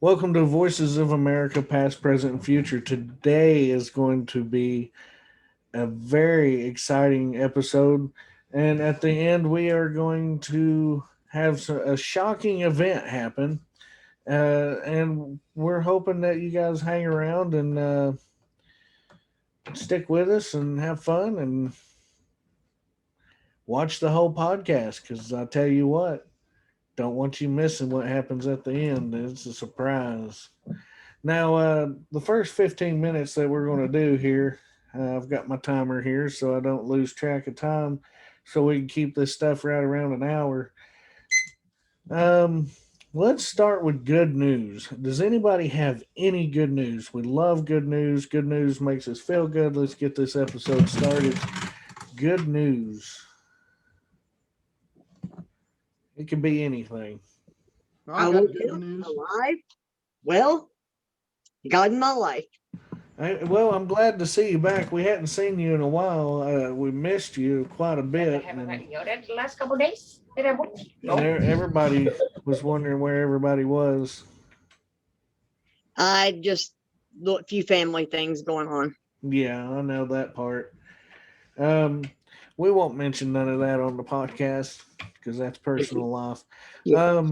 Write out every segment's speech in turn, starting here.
Welcome to Voices of America, past, present, and future. Today is going to be a very exciting episode, and at the end, we are going to have a shocking event happen. And we're hoping that you guys hang around and stick with us and have fun and watch the whole podcast. Because I tell you what, don't want you missing what happens at the end. It's a surprise. Now, the first 15 minutes that we're going to do here, I've got my timer here so I don't lose track of time so we can keep this stuff right around an hour. Um, let's start with good news. Does anybody have any good news? We love good news. Good news makes us feel good. Let's get this episode started. Good news. It can be anything. I I got woke good up news. alive. Well, God in my life. Well, I'm glad to see you back. We hadn't seen you in a while. We missed you quite a bit. The last couple of days. Did I book? And everybody was wondering where everybody was. I just a few family things going on. Yeah, I know that part. Um, we won't mention none of that on the podcast because that's personal life. Yeah.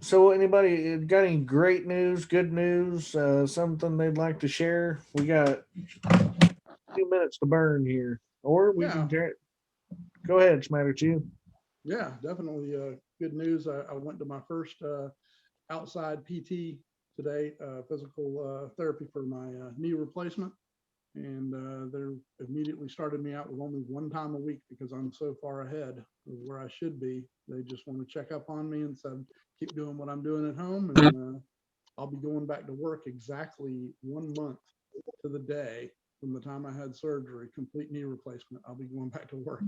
So, anybody got any great news, good news, something they'd like to share? We got 2 minutes to burn here, or we Yeah. can go ahead, Smatter Chew. Yeah, definitely good news. I went to my first outside PT today, physical therapy for my knee replacement. And they immediately started me out with only one time a week because I'm so far ahead of where I should be. They just want to check up on me and said, keep doing what I'm doing at home. And I'll be going back to work exactly 1 month to the day from the time I had surgery, complete knee replacement. I'll be going back to work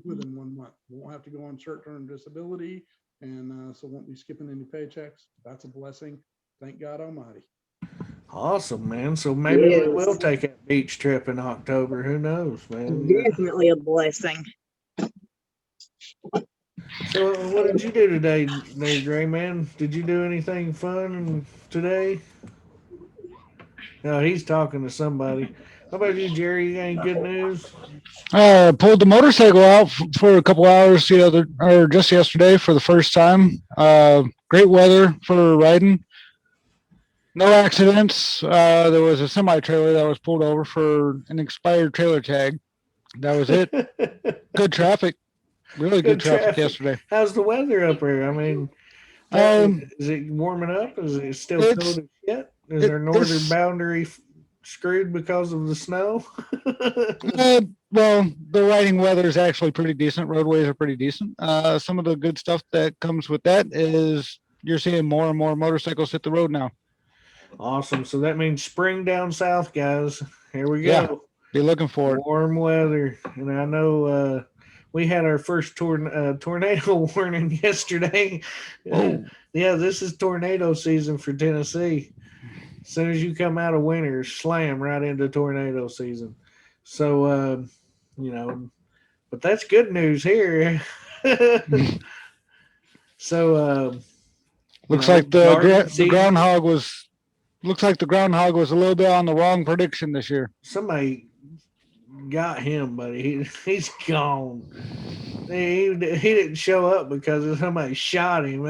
within 1 month. Won't have to go on short-term disability, and so won't be skipping any paychecks. That's a blessing. Thank God Almighty. Awesome, man. So maybe we will Yes. take a beach trip in October. Who knows, man? Definitely a blessing. So, what did you do today, Gray Man? Did you do anything fun today? No, he's talking to somebody. How about you, Jerry? You got any good news? Pulled the motorcycle out for a couple hours just yesterday for the first time. Great weather for riding. No accidents. There was a semi trailer that was pulled over for an expired trailer tag. That was it. Good traffic. Really good traffic yesterday. How's the weather up here? I mean, Um, is it warming up? Is it still it's cold as shit? Is our northern this. boundary screwed because of the snow? Well, the riding weather is actually pretty decent. Roadways are pretty decent. Some of the good stuff that comes with that is you're seeing more and more motorcycles hit the road now. Awesome. So that means spring down south, guys. Here we go. Yeah. Be looking for it. Warm weather. And I know we had our first tornado warning yesterday. Oh. Yeah, this is tornado season for Tennessee. As soon as you come out of winter, slam right into tornado season. So, but that's good news here. So, Looks like the garden season. groundhog was. Looks like the groundhog was a little bit on the wrong prediction this year. Somebody got him, but he's gone. He didn't show up because somebody shot him.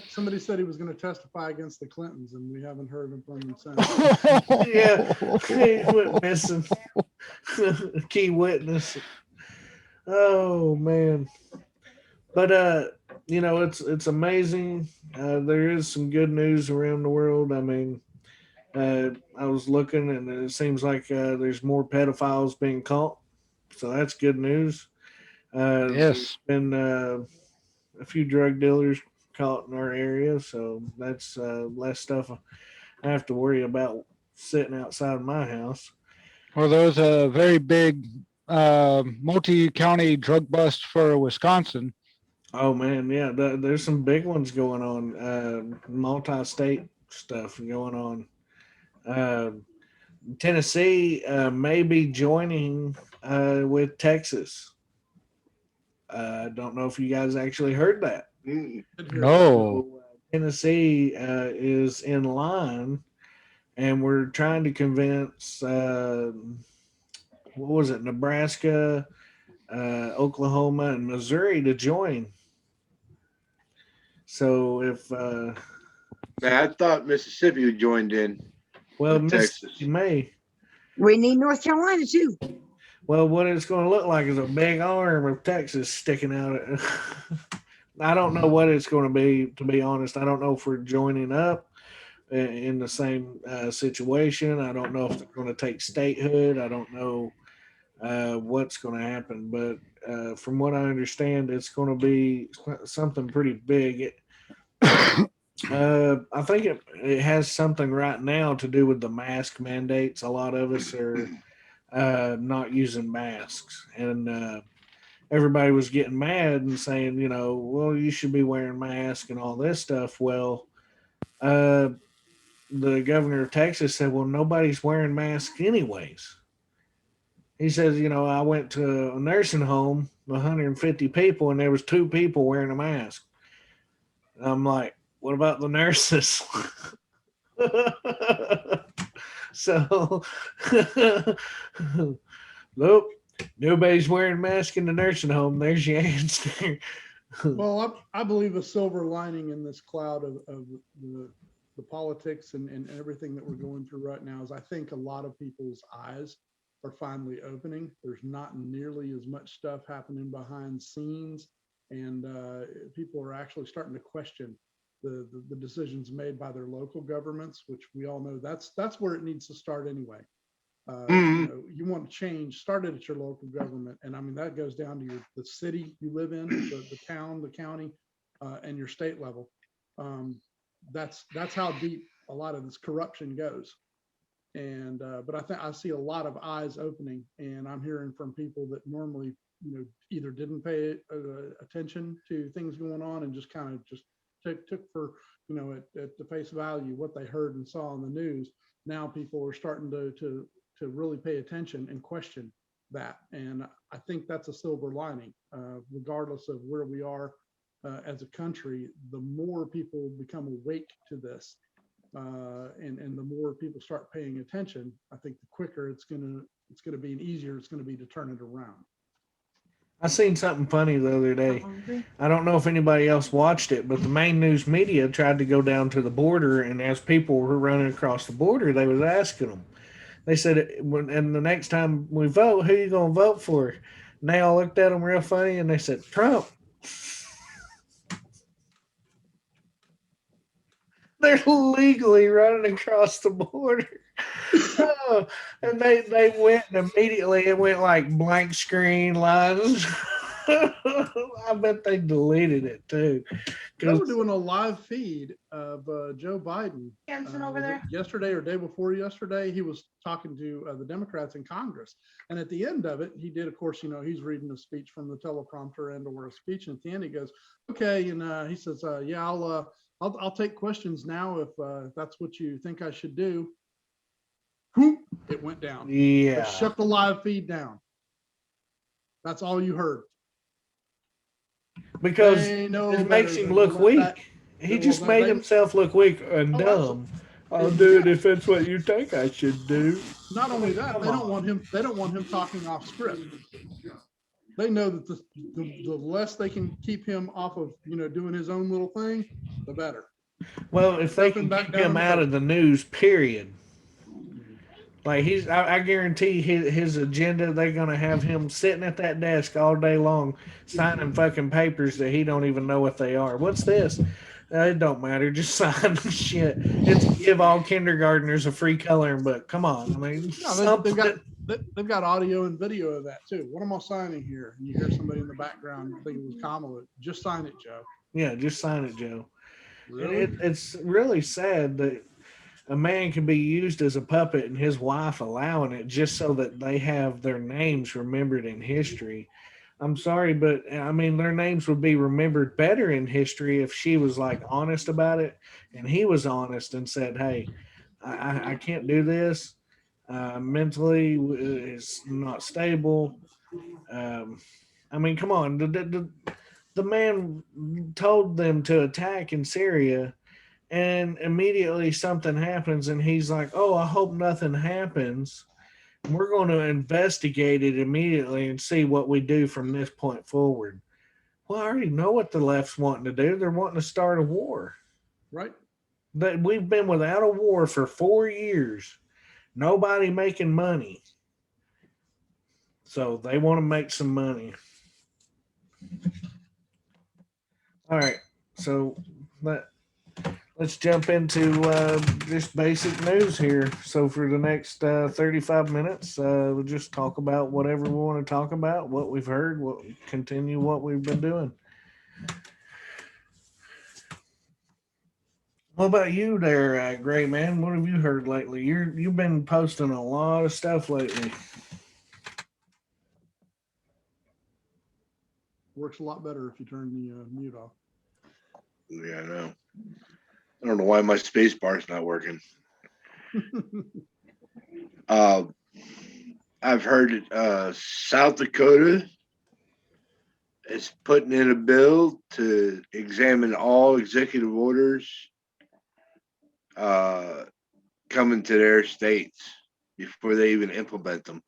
Somebody said he was going to testify against the Clintons, and we haven't heard from him since. Yeah, he went missing. Key witness. Oh man. But it's amazing. There is some good news around the world. I mean, I was looking, and it seems like there's more pedophiles being caught, so that's good news. Yes. There's been a few drug dealers caught in our area, so that's less stuff I have to worry about sitting outside of my house. Well, there was a very big multi-county drug bust for Wisconsin. Oh man, yeah, there's some big ones going on. Multi-state stuff going on. Uh, Tennessee may be joining with Texas I don't know if you guys actually heard that. Mm. Did hear No. So, Tennessee is in line, and we're trying to convince what was it, Nebraska, Oklahoma, and Missouri to join. So if Now, I thought Mississippi had joined in. well, With Mississippi Texas. may. We need North Carolina too. Well, what it's going to look like is a big arm of Texas sticking out. I don't know what it's going to be, to be honest. I don't know if we're joining up in the same situation. I don't know if they're going to take statehood. I don't know what's going to happen. But from what I understand, it's going to be something pretty big. I think it has something right now to do with the mask mandates. A lot of us are not using masks, and everybody was getting mad and saying, you know, well, you should be wearing masks and all this stuff. Well, the governor of Texas said, well, nobody's wearing masks anyways. He says, you know, I went to a nursing home, 150 people, and there was 2 people wearing a mask. I'm like, what about the nurses? So, nope, nobody's wearing a mask in the nursing home. There's your answer. Well, I believe a silver lining in this cloud of the politics and everything that we're going through right now is I think a lot of people's eyes are finally opening. There's not nearly as much stuff happening behind scenes, and people are actually starting to question the decisions made by their local governments, which we all know that's where it needs to start anyway. You know, you want to change, start it at your local government. And I mean, that goes down to the city you live in, the town, the county, and your state level. That's how deep a lot of this corruption goes. And, but I think I see a lot of eyes opening, and I'm hearing from people that normally, you know, either didn't pay attention to things going on and just kind of just took for, you know, at the face value what they heard and saw on the news. Now people are starting to really pay attention and question that. And I think that's a silver lining, regardless of where we are as a country. The more people become awake to this, and the more people start paying attention, I think the quicker it's gonna be, and easier it's gonna be to turn it around. I seen something funny the other day. I don't know if anybody else watched it, but the main news media tried to go down to the border, and as people were running across the border, they was asking them. They said, and the next time we vote, who you gonna vote for? And they all looked at them real funny, and they said, Trump. They're legally running across the border. Oh, and they went, and immediately it went like blank screen lines. I bet they deleted it too. They were doing a live feed of Joe Biden Jensen over there. yesterday or day before yesterday. He was talking to the Democrats in Congress, and at the end of it, he did, of course, you know, he's reading a speech from the teleprompter and or a speech, and at the end he goes, "Okay," and he says, "Yeah, I'll take questions now if that's what you think I should do." Whoop, it went down. Yeah. It shut the live feed down. That's all you heard. Because They know it better makes him than look to let weak. that- He well, just they- made they- himself look weak and Oh, dumb. I'll absolutely. do it if that's what you think I should do. Not only that, Come they don't on. want him. They don't want him talking off script. They know that the less they can keep him off of, you know, doing his own little thing, the better. Well, if they Stepping can back keep down him the out road. of the news, period. Like I guarantee his agenda, they're gonna have him sitting at that desk all day long, signing fucking papers that he don't even know what they are. What's this? It don't matter. Just sign the shit. It's give all kindergartners a free coloring book. Come on, I mean, No, something. they've got audio and video of that too. What am I signing here? And you hear somebody in the background. I think it was Kamala. Just sign it, Joe. Yeah, just sign it, Joe. Really? It's really sad that a man can be used as a puppet and his wife allowing it just so that they have their names remembered in history. I'm sorry, but I mean, their names would be remembered better in history if she was like honest about it and he was honest and said, hey, I can't do this. Mentally, it's not stable. I mean, come on. The man told them to attack in Syria, and immediately something happens, and he's like, "Oh, I hope nothing happens. We're going to investigate it immediately and see what we do from this point forward." Well, I already know what the left's wanting to do. They're wanting to start a war. Right. That we've been without a war for 4 years. Nobody making money. So they want to make some money. All right. So let's jump into just basic news here. So for the next 35 minutes, we'll just talk about whatever we want to talk about, what we've heard, continue what we've been doing. What about you there, Gray Man? What have you heard lately? You've been posting a lot of stuff lately. Works a lot better if you turn the mute off. Yeah, I know. I don't know why my space bar is not working. I've heard South Dakota is putting in a bill to examine all executive orders coming to their states before they even implement them.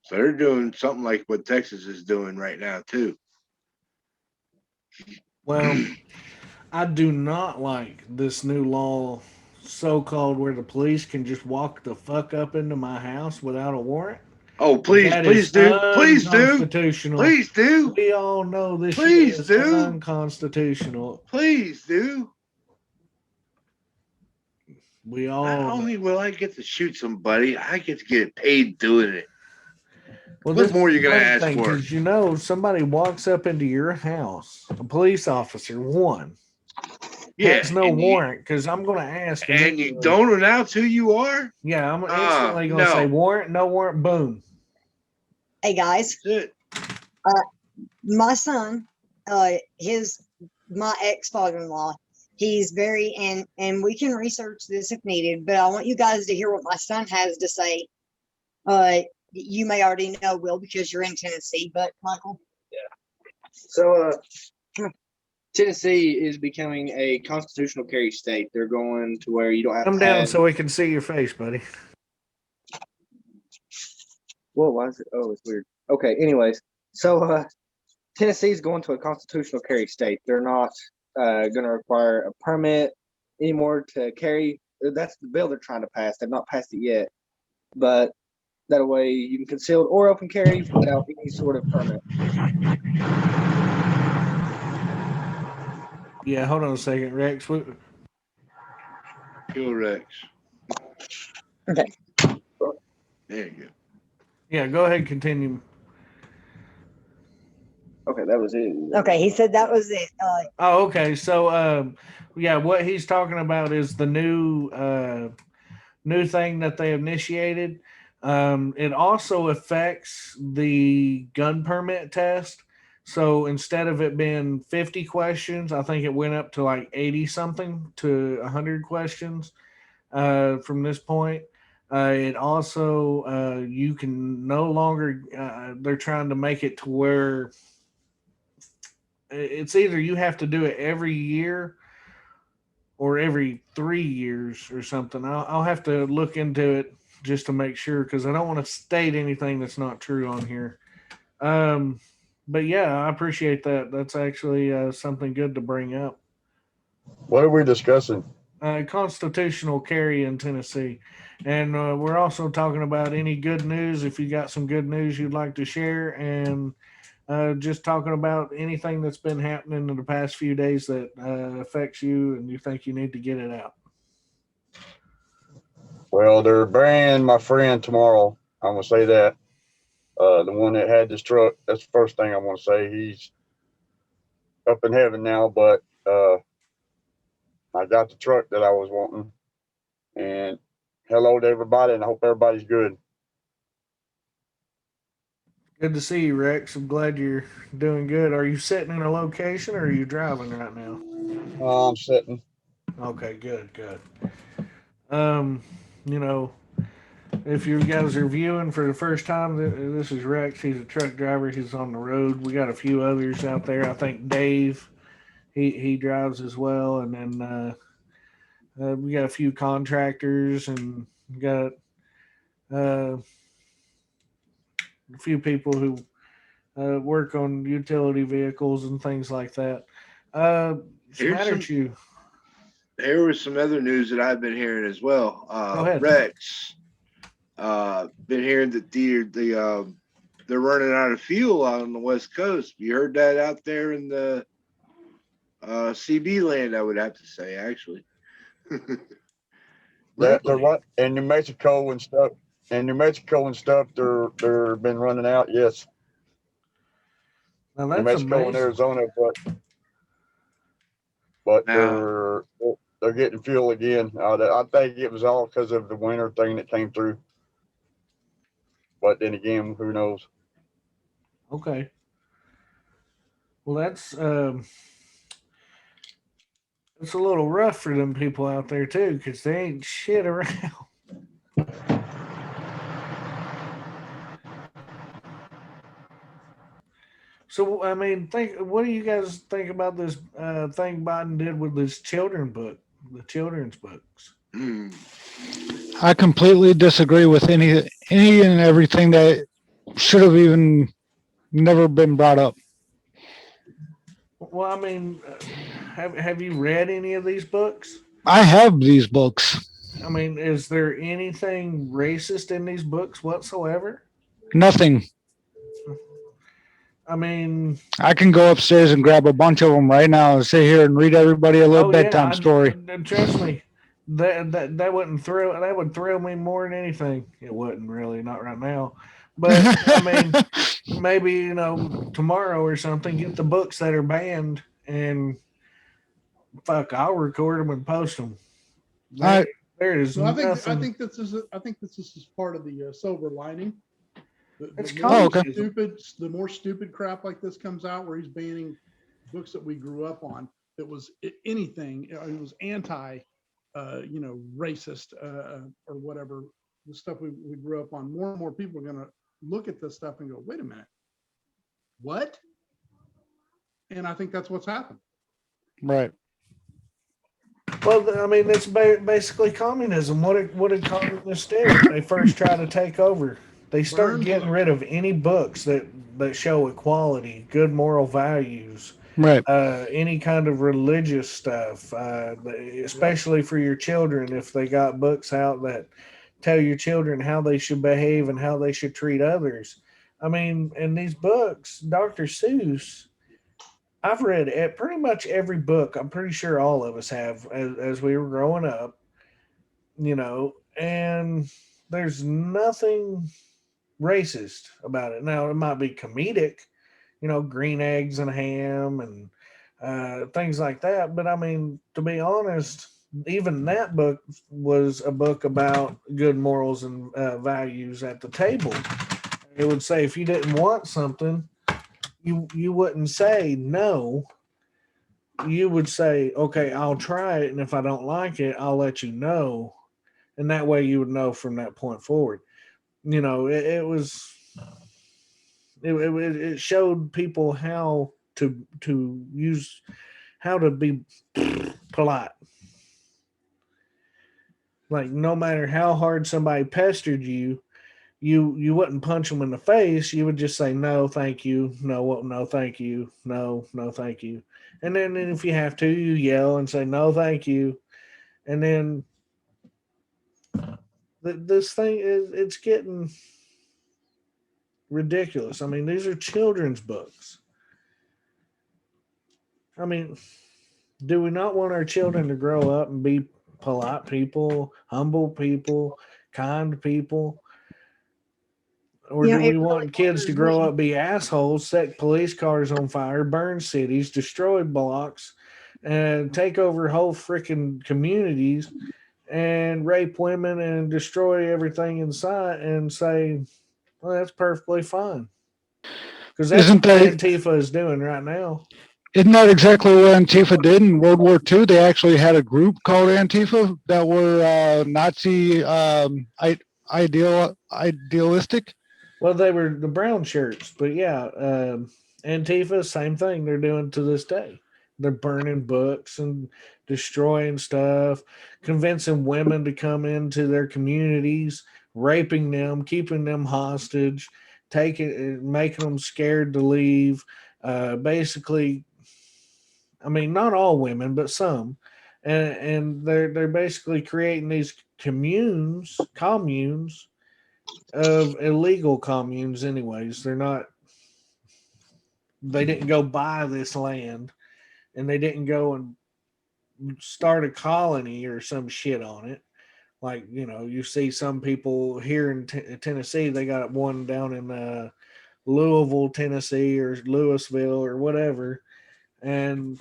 So they're doing something like what Texas is doing right now too. Well, I do not like this new law, so-called, where the police can just walk the fuck up into my house without a warrant. Oh, please, That please is do. Please do. unconstitutional. Please do. We all know this Please shit is do. unconstitutional. Please do. We Not all only will I get to shoot somebody, I get to get paid doing it. Well, What this more is you gonna one ask thing, for? 'cause, you know, somebody walks up into your house, a police officer, one, Yeah, has no and warrant, because I'm going to ask. You, and you immediately. don't announce who you are? Yeah, I'm instantly going to say no. warrant, no warrant, boom. Hey guys, That's it. my son, my ex-father-in-law, he's very, and we can research this if needed, but I want you guys to hear what my son has to say. You may already know, Will, because you're in Tennessee, but Michael. So, Tennessee is becoming a constitutional carry state. They're going to where you don't have Come to down have. so we can see your face, buddy. Whoa, why is it? Oh, it's weird. Okay, anyways. So, Tennessee is going to a constitutional carry state. They're not going to require a permit anymore to carry. That's the bill they're trying to pass. They've not passed it yet. But that way you can conceal or open carry without any sort of permit. Yeah, hold on a second, Rex. Kill Rex. Okay. There you go. Yeah, go ahead, continue. Okay, that was it. Okay, he said that was it. Oh, okay. So, yeah, what he's talking about is the new thing that they initiated. It also affects the gun permit test. So instead of it being 50 questions, I think it went up to like 80 something to 100 questions from this point. It also, you can no longer, they're trying to make it to where it's either you have to do it every year or every 3 years or something. I'll have to look into it just to make sure, because I don't want to state anything that's not true on here. But yeah, I appreciate that. That's actually something good to bring up. What are we discussing? Constitutional carry in Tennessee. And we're also talking about any good news. If you got some good news you'd like to share, and just talking about anything that's been happening in the past few days that affects you and you think you need to get it out. Well, they're burying my friend tomorrow. I'm gonna say that. The one that had this truck. That's the first thing I want to say. He's up in heaven now, but I got the truck that I was wanting. And hello to everybody, and I hope everybody's good. Good to see you, Rex. I'm glad you're doing good. Are you sitting in a location or are you driving right now? I'm sitting. Okay, good. You know, if you guys are viewing for the first time, this is Rex. He's a truck driver. He's on the road. We got a few others out there. I think Dave, he drives as well, and then we got a few contractors and got a few people who work on utility vehicles and things like that. There was some other news that I've been hearing as well. Go ahead. Rex, been hearing that they're running out of fuel out on the West Coast. You heard that out there in the CB land, I would have to say, actually. They're right in New Mexico and stuff. In New Mexico and stuff, they're been running out. Yes, Now New that's Mexico and amazing. Arizona, but Now- they're getting fuel again. I think it was all because of the winter thing that came through. But then again, who knows? Okay. Well, that's it's a little rough for them people out there too, because they ain't shit around. So I mean, what do you guys think about this thing Biden did with this children's books? Hmm. I completely disagree with any and everything that should have even never been brought up. Well, I mean, have you read any of these books? I have these books. I mean, is there anything racist in these books whatsoever? Nothing. I mean, I can go upstairs and grab a bunch of them right now and sit here and read everybody a little bedtime story. Trust me, that wouldn't that would thrill me more than anything. It wouldn't really, not right now. But I mean, maybe tomorrow or something, get the books that are banned and fuck, I'll record them and post them. There is So I nothing. think this is part of the silver lining. It's The coming. more Okay. the more stupid crap like this comes out, where he's banning books that we grew up on, that was anything, it was anti, racist or whatever, the stuff we grew up on. More and more people are going to look at this stuff and go, wait a minute, what? And I think that's what's happened. Right. Well, I mean, it's basically communism. What did communists do? They first try to take over. They start Burn getting books. rid of any books that show equality, good moral values, Right. any kind of religious stuff, especially for your children. If they got books out that tell your children how they should behave and how they should treat others. I mean, in these books, Dr. Seuss, I've read pretty much every book. I'm pretty sure all of us have as we were growing up, and there's nothing racist about it. Now, it might be comedic, green eggs and ham and things like that. But I mean, to be honest, even that book was a book about good morals and values at the table. It would say if you didn't want something, you wouldn't say no. You would say, okay, I'll try it, and if I don't like it, I'll let you know, and that way you would know from that point forward. It showed people how to use, how to be polite. Like, no matter how hard somebody pestered you, you wouldn't punch them in the face. You would just say, no, thank you. No, thank you. No, thank you. And then if you have to, you yell and say, no, thank you. And then this thing it's getting ridiculous. I mean, these are children's books. I mean, do we not want our children to grow up and be polite people, humble people, kind people? Or do we want kids to grow up, be assholes, set police cars on fire, burn cities, destroy blocks, and take over whole freaking communities and rape women and destroy everything in sight and say, well, that's perfectly fine? Because that's what Antifa is doing right now. Isn't that exactly what Antifa did in World War II? They actually had a group called Antifa that were Nazi idealistic. Well, they were the brown shirts, but yeah, Antifa, same thing they're doing to this day. They're burning books and destroying stuff, convincing women to come into their communities, raping them, keeping them hostage, making them scared to leave. Basically, I mean, not all women, but some, and they're basically creating these communes of illegal communes. Anyways, they didn't go buy this land, and they didn't go and start a colony or some shit on it. Like, you see some people here in Tennessee, they got one down in Louisville, Tennessee, or Louisville, or whatever. And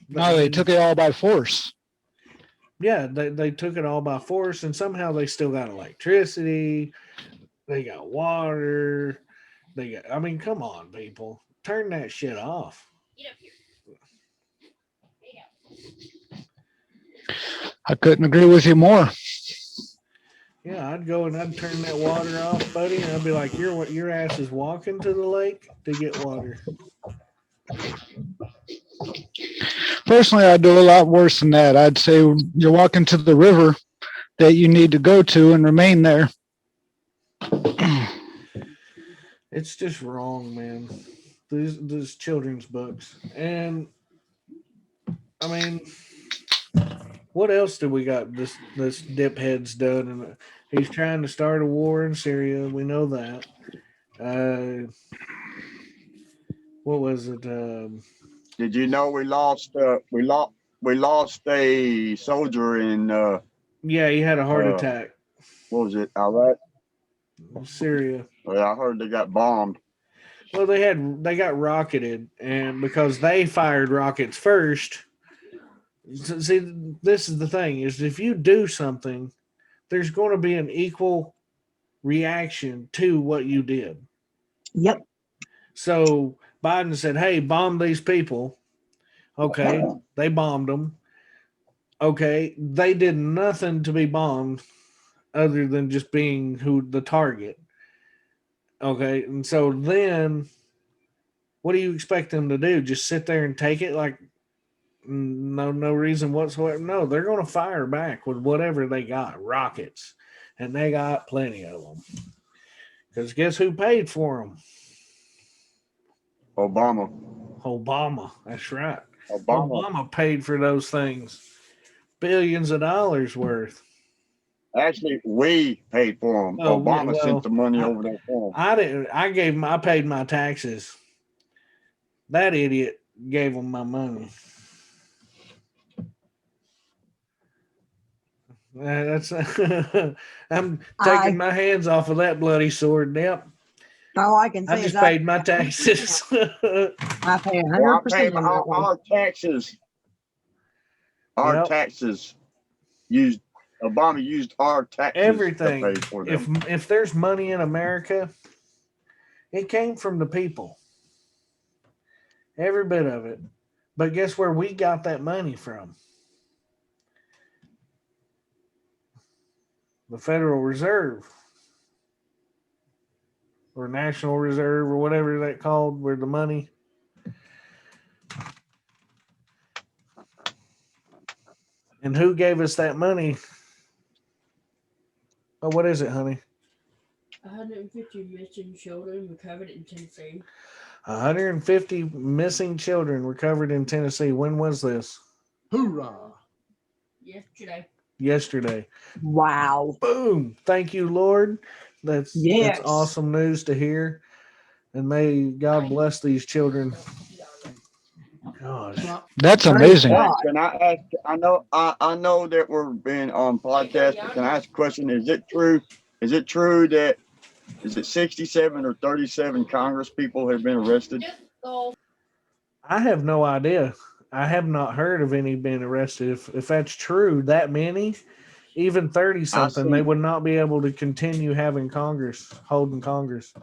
No, they took it all by force. yeah, they took it all by force, and somehow they still got electricity, they got water, I mean, come on, people. Turn that shit off. Get up here. I couldn't agree with you more. Yeah, I'd go and I'd turn that water off, buddy, and I'd be like, your ass is walking to the lake to get water. Personally, I'd do a lot worse than that. I'd say you're walking to the river that you need to go to and remain there. It's just wrong, man. These children's books. And I mean, what else do we got this diphead's done? And he's trying to start a war in Syria. We know that. What was it? Did you know we lost a soldier in Yeah, he had a heart attack. what was it, Iraq? Syria. Well, I heard they got bombed. Well, they got rocketed, and because they fired rockets first. See, this is the thing: is if you do something, there's going to be an equal reaction to what you did. Yep. So Biden said, "Hey, bomb these people." Okay, they bombed them. Okay, they did nothing to be bombed other than just being the target. Okay, and so then what do you expect them to do? Just sit there and take it like no reason whatsoever? No, they're going to fire back with whatever they got, rockets, and they got plenty of them. Because guess who paid for them? Obama. That's right. Obama paid for those things, billions of dollars worth. Actually, we paid for them. Oh, Obama well, sent the money over there for them. I didn't. I paid my taxes. That idiot gave them my money. That's. I'm taking my hands off of that bloody sword. Yep. All I can say I is just paid my taxes. I pay Well, 100% I paid on that one. our taxes. Our Yep. taxes Obama used our taxes Everything. to pay for them. If there's money in America, it came from the people. Every bit of it. But guess where we got that money from? The Federal Reserve. Or National Reserve, or whatever that called, where the money. And who gave us that money? Oh, what is it, honey? 150 missing children recovered in Tennessee. 150 missing children recovered in Tennessee. When was this? Hoorah. Yesterday. Wow. Boom. Thank you, Lord. That's Yes. awesome news to hear. And may God bless these children. Gosh. That's amazing. God. Can I ask? I know that we're being on podcast. But can I ask a question? Is it true? Is it true that 67 or 37 Congress people have been arrested? I have no idea. I have not heard of any being arrested. If that's true, that many, even 30 something, they would not be able to continue having holding Congress.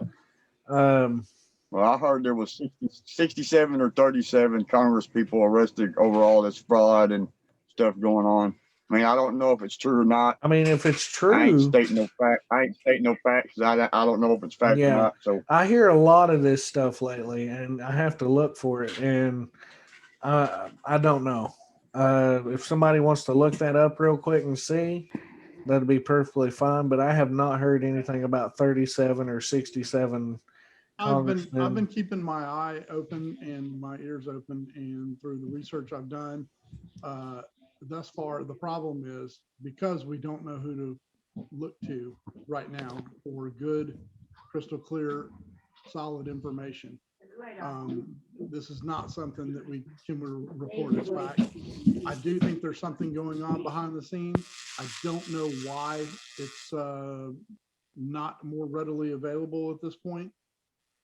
Well, I heard there was 67 or 37 Congress people arrested over all this fraud and stuff going on. I mean, I don't know if it's true or not. I mean, if it's I ain't true, stating no fact. I ain't stating no facts. I don't know if it's fact or yeah, not. So I hear a lot of this stuff lately, and I have to look for it, and I don't know. If somebody wants to look that up real quick and see, that'd be perfectly fine. But I have not heard anything about 37 or 67 I've been congressmen. keeping my eye open and my ears open, and through the research I've done, thus far, the problem is because we don't know who to look to right now for good, crystal clear, solid information. This is not something that we can report as fact. I do think there's something going on behind the scenes. I don't know why it's not more readily available at this point.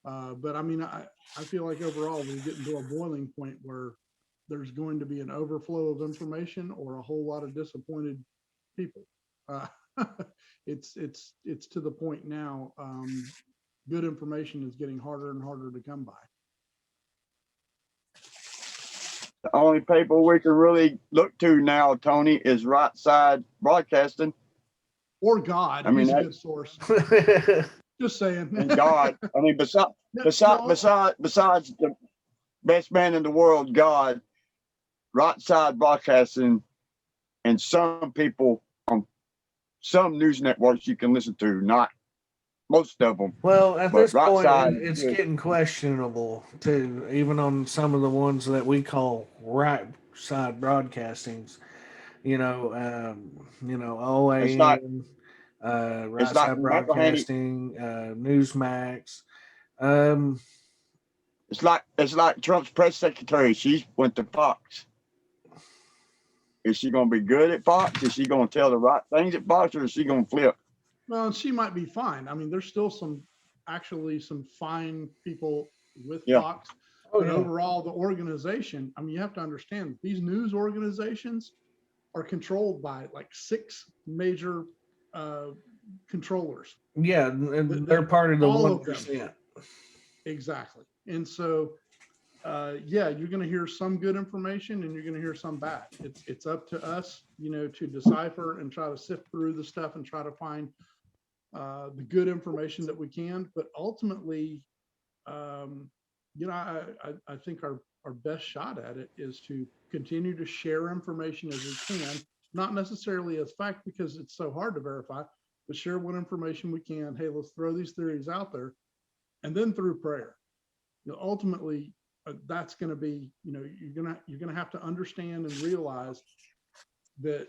But I mean, I feel like overall we're getting to a boiling point where there's going to be an overflow of information or a whole lot of disappointed people. Uh, it's to the point now. Good information is getting harder and harder to come by. the only paper we can really look to now, Tony, is Right Side Broadcasting Or God, I mean, he's a that- good source. Just saying. and God. I mean, besides No, besides the best man in the world, God, Right Side Broadcasting, and some people on some news networks you can listen to, not most of them. Well, at But this right point, side it's is- getting questionable too, even on some of the ones that we call right side broadcastings. OAN, It's like- right it's like side McElhaney- broadcasting, Newsmax. Um, It's like Trump's press secretary. She went to Fox. Is she going to be good at Fox? Is she going to tell the right things at Fox, or is she going to flip? Well, she might be fine. I mean, there's still some fine people with Yeah. Fox. oh But yeah, overall, the organization, I mean, you have to understand these news organizations are controlled by like 6 major controllers. yeah, and they're part of the all of them. 1%. Exactly. And so, yeah, you're going to hear some good information and you're going to hear some bad. It's up to us, to decipher and try to sift through the stuff and try to find the good information that we can. But ultimately, I think our best shot at it is to continue to share information as we can, not necessarily as fact because it's so hard to verify, but share what information we can. Hey, let's throw these theories out there, and then through prayer. Ultimately, that's going to be, you're gonna have to understand and realize that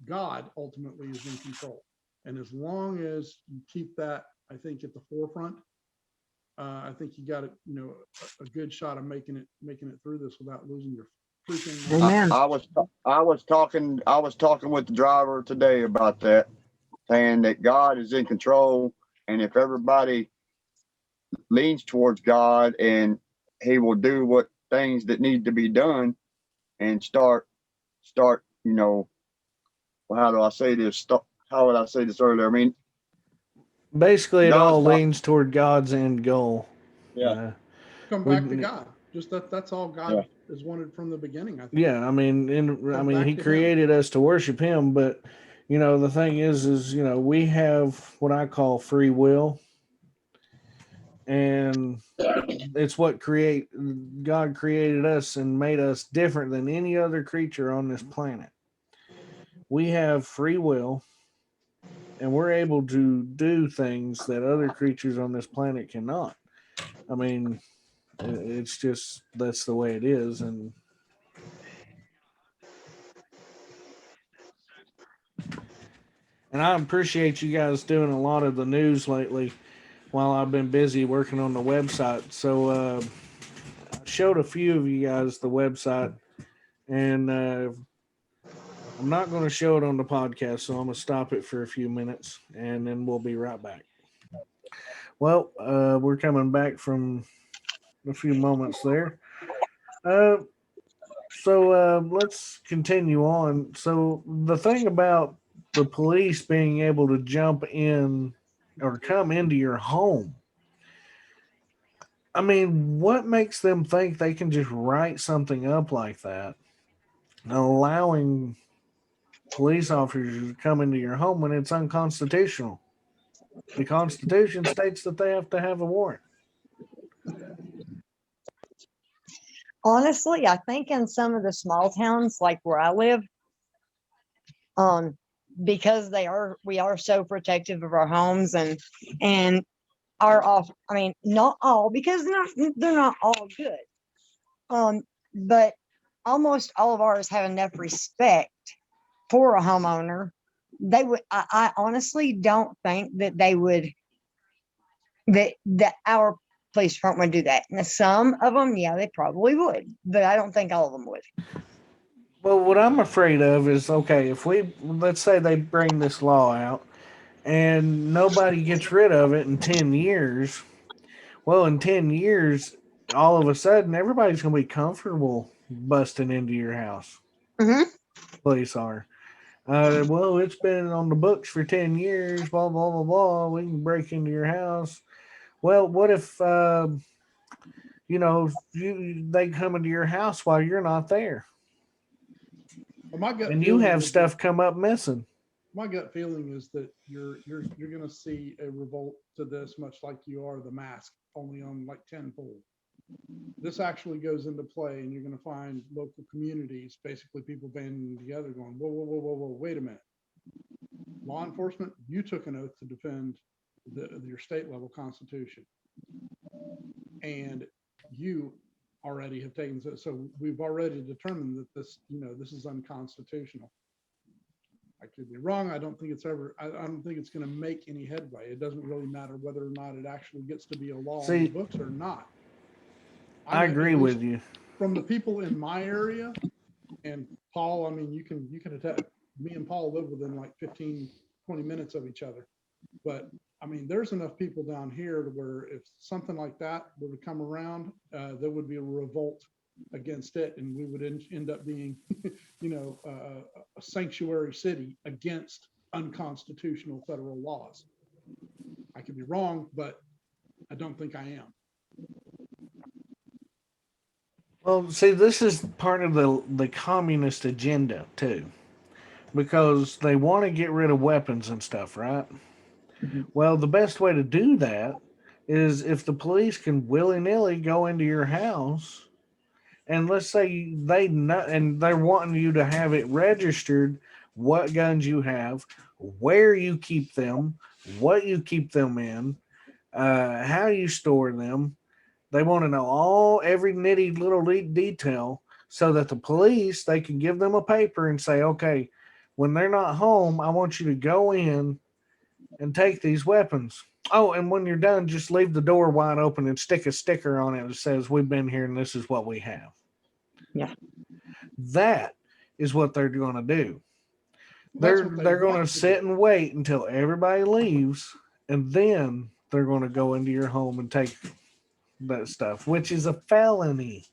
God ultimately is in control, and as long as you keep that, I think, at the forefront, I think you got a good shot of making it through this without losing your freaking mind. I was talking with the driver today about that, saying that God is in control, and if everybody leans towards God, and He will do what things that need to be done, and start. How do I say this? How would I say this earlier? I mean, Basically, it God's all not- leans toward God's end goal. Yeah. Come We- back to God. Just that's all God has wanted from the beginning, I think. Yeah, I mean, back He to Him. created us to worship Him, but the thing is, we have what I call free will, and it's what God created us and made us different than any other creature on this planet. We have free will, and we're able to do things that other creatures on this planet cannot. I mean, it's just that's the way it is, and I appreciate you guys doing a lot of the news lately while I've been busy working on the website. So I showed a few of you guys the website, and I'm not going to show it on the podcast, so I'm going to stop it for a few minutes, and then we'll be right back. Well, we're coming back from a few moments there. So let's continue on. So the thing about the police being able to jump in or come into your home, I mean, what makes them think they can just write something up like that, allowing police officers come into your home when it's unconstitutional. The Constitution states that they have to have a warrant. Honestly, I think in some of the small towns like where I live, because we are so protective of our homes and our off, I mean, not all, because they're not all good. But almost all of ours have enough respect for a homeowner. I honestly don't think that they would, that our police department would do that. Now, some of them, yeah, they probably would, but I don't think all of them would. Well, what I'm afraid of is, okay, if let's say they bring this law out and nobody gets rid of it in 10 years, well, in 10 years, all of a sudden, everybody's going to be comfortable busting into your house. Mhm. Police are. Well, it's been on the books for 10 years, blah, blah, blah, blah. We can break into your house. Well, what if, they come into your house while you're not there? Well, my gut And you feeling have is stuff come up missing. my gut feeling is that you're going to see a revolt to this, much like you are the mask, only on like tenfold. This actually goes into play, and you're going to find local communities, basically people banding together, going, whoa, whoa, whoa, whoa, whoa, wait a minute. Law enforcement, you took an oath to defend your state level constitution, and you already have taken, so we've already determined that this is unconstitutional. I could be wrong. I don't think it's going to make any headway. It doesn't really matter whether or not it actually gets to be a law on the books or not. I agree with you. From the people in my area, and Paul, I mean, you can attest, me and Paul live within like 15, 20 minutes of each other. But I mean, there's enough people down here to where if something like that were to come around, there would be a revolt against it, and we would end up being, a sanctuary city against unconstitutional federal laws. I could be wrong, but I don't think I am. Well, see, this is part of the communist agenda too, because they want to get rid of weapons and stuff, right? Well, the best way to do that is if the police can willy-nilly go into your house, and let's say they're wanting you to have it registered, what guns you have, where you keep them, what you keep them in, how you store them. They want to know every nitty little detail, so that the police, they can give them a paper and say, okay, when they're not home, I want you to go in and take these weapons. Oh, and when you're done, just leave the door wide open and stick a sticker on it that says, we've been here and this is what we have. Yeah. That is what they're going to do. They're going to sit and wait until everybody leaves, and then they're going to go into your home and take that stuff, which is a felony.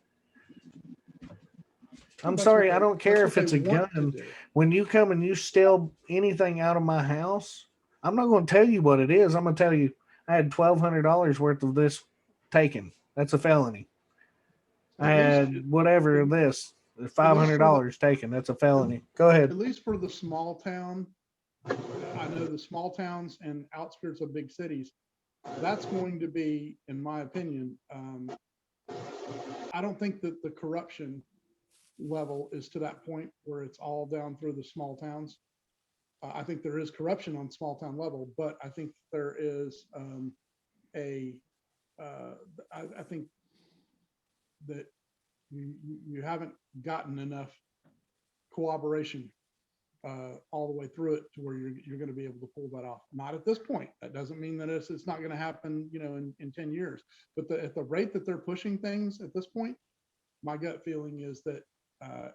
I'm sorry, I don't care if it's a gun. When you come and you steal anything out of my house, I'm not going to tell you what it is. I'm going to tell you I had $1,200 worth of this taken. That's a felony. I had whatever this, $500 taken. That's a felony. Go ahead. At least for the small town, I know the small towns and outskirts of big cities, that's going to be, in my opinion, I don't think that the corruption level is to that point where it's all down through the small towns. I think there is corruption on small town level, but I think there is I think that you haven't gotten enough cooperation all the way through it to where you're going to be able to pull that off. Not at this point. That doesn't mean that it's not going to happen, in 10 years. But at the rate that they're pushing things at this point, my gut feeling is that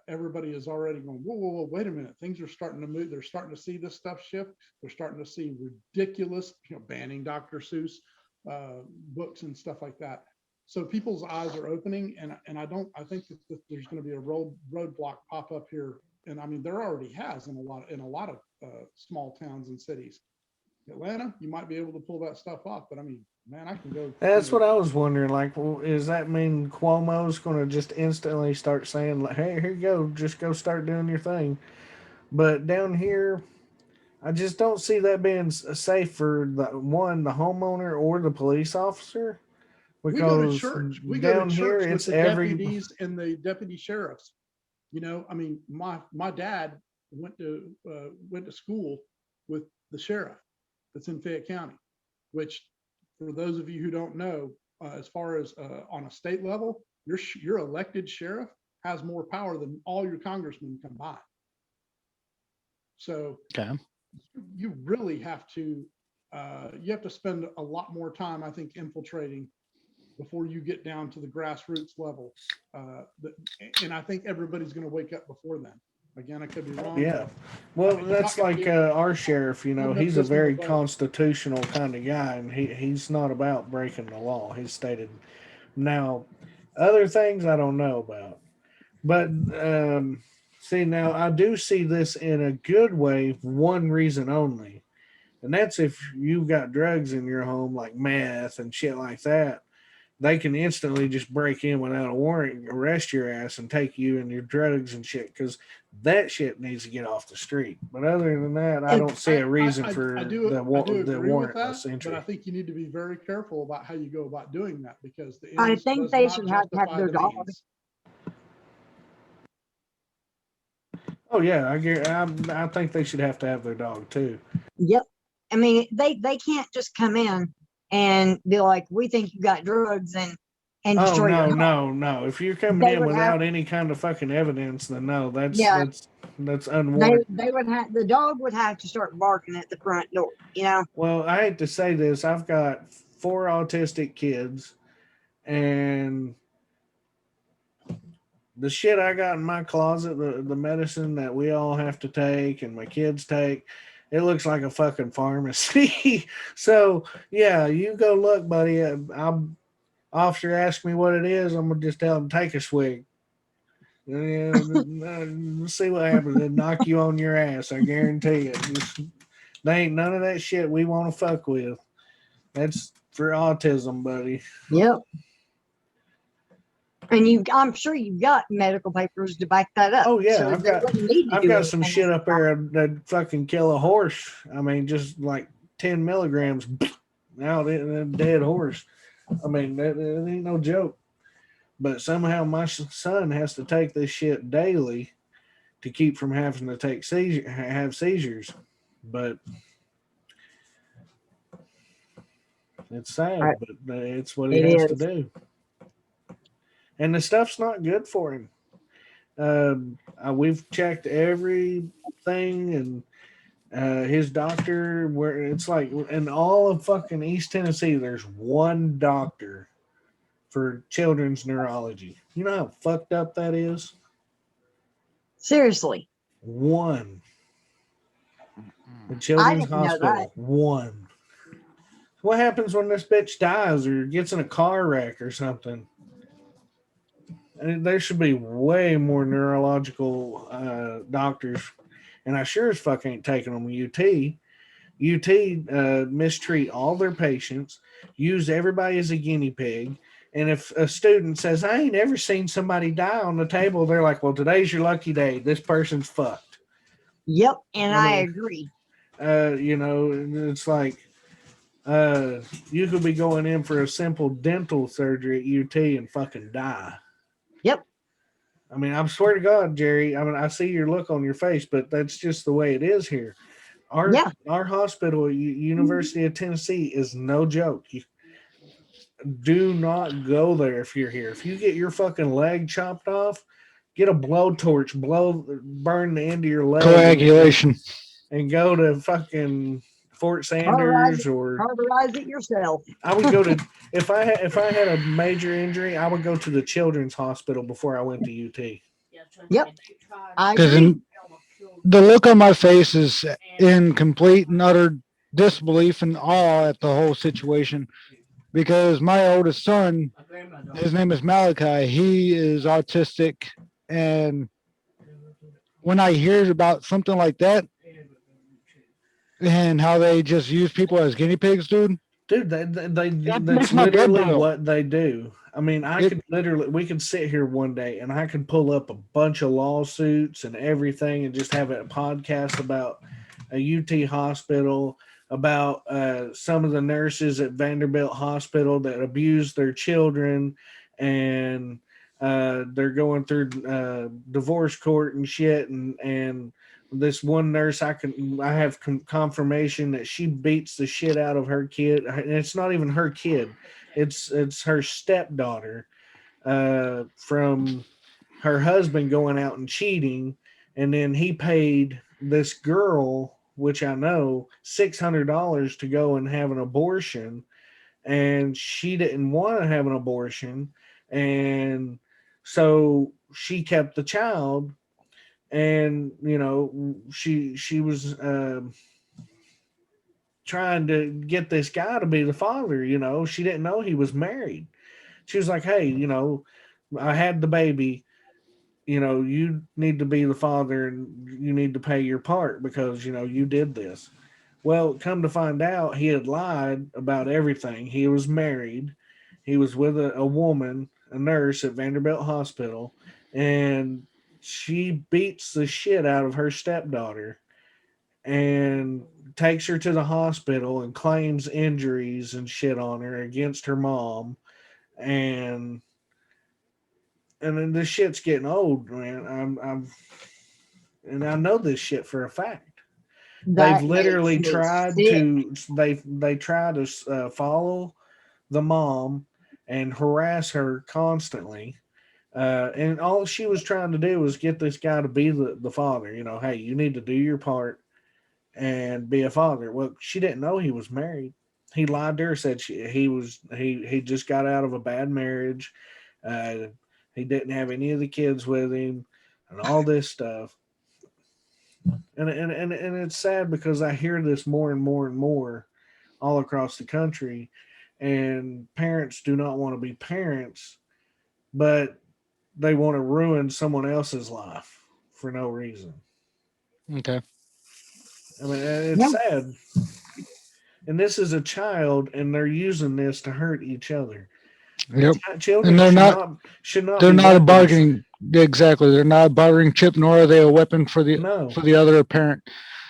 everybody is already going, whoa, wait a minute. Things are starting to move. They're starting to see this stuff shift. They're starting to see ridiculous, banning Dr. Seuss books and stuff like that. So people's eyes are opening, and I think that there's going to be a roadblock pop up here. And I mean, there already has in a lot of small towns and cities. Atlanta, you might be able to pull that stuff off, but I mean, man, I can go. That's what I was wondering. Like, well, does that mean Cuomo's going to just instantly start saying, like, hey, here you go, just go start doing your thing? But down here, I just don't see that being safe for the homeowner or the police officer. We go to Because church. We go down to here, church with it's the every deputies and the deputy sheriffs. You know, I mean, my dad went to school with the sheriff that's in Fayette County, which, for those of you who don't know, as far as on a state level, your elected sheriff has more power than all your congressmen combined. So Okay. you really have to spend a lot more time, I think, infiltrating before you get down to the grassroots level. And I think everybody's going to wake up before then. Again, I could be wrong. Yeah. Well, I mean, you're that's not gonna like be- our sheriff, he's a very vote. constitutional kind of guy, and he's not about breaking the law. He's stated. Now, other things I don't know about. But see, now I do see this in a good way, one reason only. And that's if you've got drugs in your home, like meth and shit like that. They can instantly just break in without a warrant, arrest your ass, and take you and your drugs and shit, because that shit needs to get off the street. But other than that, I don't see a reason for I do the agree with warrantless that, entry. but I think you need to be very careful about how you go about doing that, because the I ends think does they not should have to have justify their the dog. means. Oh yeah, I think they should have to have their dog too. Yep. I mean, they can't just come in and be like, we think you got drugs and Oh destroy your home. no! If you're coming They in would without have, any kind of fucking evidence, then no, yeah, that's unwarranted. they would have, the dog would have to start barking at the front door, you know? Well, I hate to say this, I've got 4 autistic kids, and the shit I got in my closet, the medicine that we all have to take and my kids take, it looks like a fucking pharmacy. So yeah, you go look, buddy. Officer asked me what it is, I'm gonna just tell him take a swig. Let's see what happens. They'll knock you on your ass. I guarantee it. They ain't none of that shit we want to fuck with. That's for autism, buddy. Yep. And I'm sure you've got medical papers to back that up. Oh yeah, So I've they got wouldn't need to do some anything shit up else. there that fucking kill a horse. I mean, just like 10 milligrams. Now a dead horse. I mean, that ain't no joke. But somehow my son has to take this shit daily to keep from having to have seizures. But it's sad, Right. but it's what he It has to is. do. And the stuff's not good for him. We've checked everything, and his doctor, where it's like in all of fucking East Tennessee, there's one doctor for children's neurology. You know how fucked up that is? Seriously. One. The I children's didn't know hospital. that. One. What happens when this bitch dies or gets in a car wreck or something? And there should be way more neurological doctors. And I sure as fuck ain't taking them to UT. UT mistreat all their patients, use everybody as a guinea pig. And if a student says, I ain't ever seen somebody die on the table, they're like, well, today's your lucky day. This person's fucked. Yep. And I mean, agree. It's like you could be going in for a simple dental surgery at UT and fucking die. Yep. I mean, I swear to God, Jerry, I mean, I see your look on your face, but that's just the way it is here. Our hospital, University of Tennessee, is no joke. You do not go there if you're here. If you get your fucking leg chopped off, get a blowtorch, burn the end of your leg. Coagulation. And go to fucking Fort Sanders or Carburize it yourself. I would go to if I had a major injury, I would go to the children's hospital before I went to UT. Yep. I Because agree. the look on my face is in complete and utter disbelief and awe at the whole situation. Because my oldest son, his name is Malachi, he is autistic. And when I hear about something like that and how they just use people as guinea pigs, dude. Dude, that's makes my blood literally boil. what they do. I mean, we could sit here one day and I could pull up a bunch of lawsuits and everything and just have a podcast about a UT hospital, about some of the nurses at Vanderbilt Hospital that abuse their children, and they're going through divorce court and shit. And this one nurse, I have confirmation that she beats the shit out of her kid. And it's not even her kid. It's her stepdaughter from her husband going out and cheating, and then he paid this girl, which I know, $600 to go and have an abortion, and she didn't want to have an abortion, and so she kept the child, and she was trying to get this guy to be the father. She didn't know he was married. She was like, hey, I had the baby, you need to be the father and you need to pay your part because you did this. Well, come to find out, he had lied about everything. He was married, he was with a woman, a nurse at Vanderbilt Hospital, and she beats the shit out of her stepdaughter and takes her to the hospital and claims injuries and shit on her against her mom. And then this shit's getting old, man. And I know this shit for a fact. That They've literally makes me tried sick. to they try to follow the mom and harass her constantly. And all she was trying to do was get this guy to be the father. Hey, you need to do your part and be a father. Well, she didn't know he was married. He lied to her, said he just got out of a bad marriage. He didn't have any of the kids with him and all this stuff. And it's sad because I hear this more and more and more all across the country, and parents do not want to be parents, but they want to ruin someone else's life for no reason. Okay. I mean, it's Yeah. sad. And this is a child, and they're using this to hurt each other. Yep. Children And they're should not they're be not a weapons. bargaining. Exactly. They're not a bargaining chip, nor are they a weapon for the No. other parent.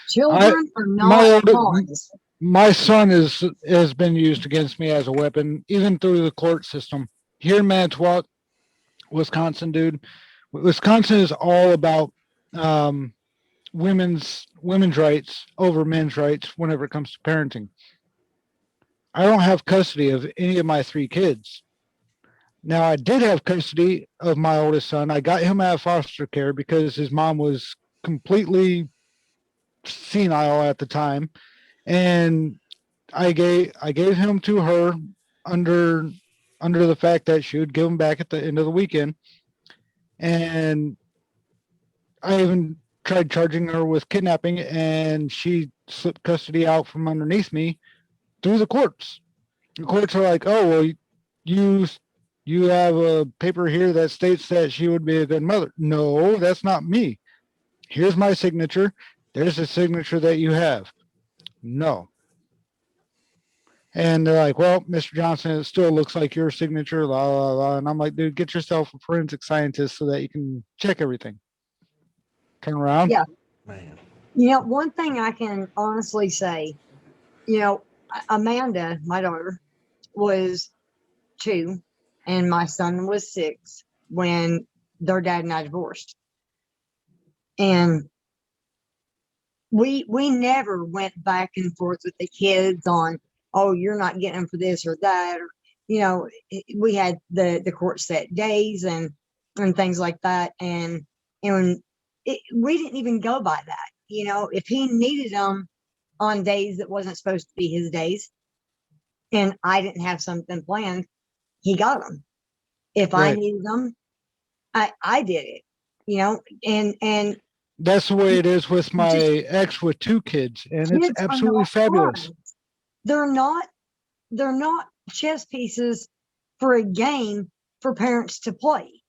Children are my not older- pawns. My son has been used against me as a weapon, even through the court system. Here in Manitowoc, Wisconsin, dude. Wisconsin is all about women's rights over men's rights whenever it comes to parenting. I don't have custody of any of my 3 kids. Now, I did have custody of my oldest son. I got him out of foster care because his mom was completely senile at the time, and I gave him to her under the fact that she would give him back at the end of the weekend. And I even tried charging her with kidnapping, and she slipped custody out from underneath me through the courts. The courts are like, oh, well, you have a paper here that states that she would be a good mother. No, that's not me. Here's my signature. There's a signature that you have. No. And they're like, well, Mr. Johnson, it still looks like your signature, la, la, la. And I'm like, dude, get yourself a forensic scientist so that you can check everything. Turn around. Yeah. Man. One thing I can honestly say, Amanda, my daughter, was 2 and my son was 6 when their dad and I divorced. And we never went back and forth with the kids on, oh, you're not getting them for this or that. Or, we had the court set days and things like that. And we didn't even go by that. If he needed them on days that wasn't supposed to be his days and I didn't have something planned, he got them. If I Right. needed them, I did it, and That's the way it is with my ex with 2 kids, and it's kids are absolutely not fabulous. pawns. They're not chess pieces for a game for parents to play.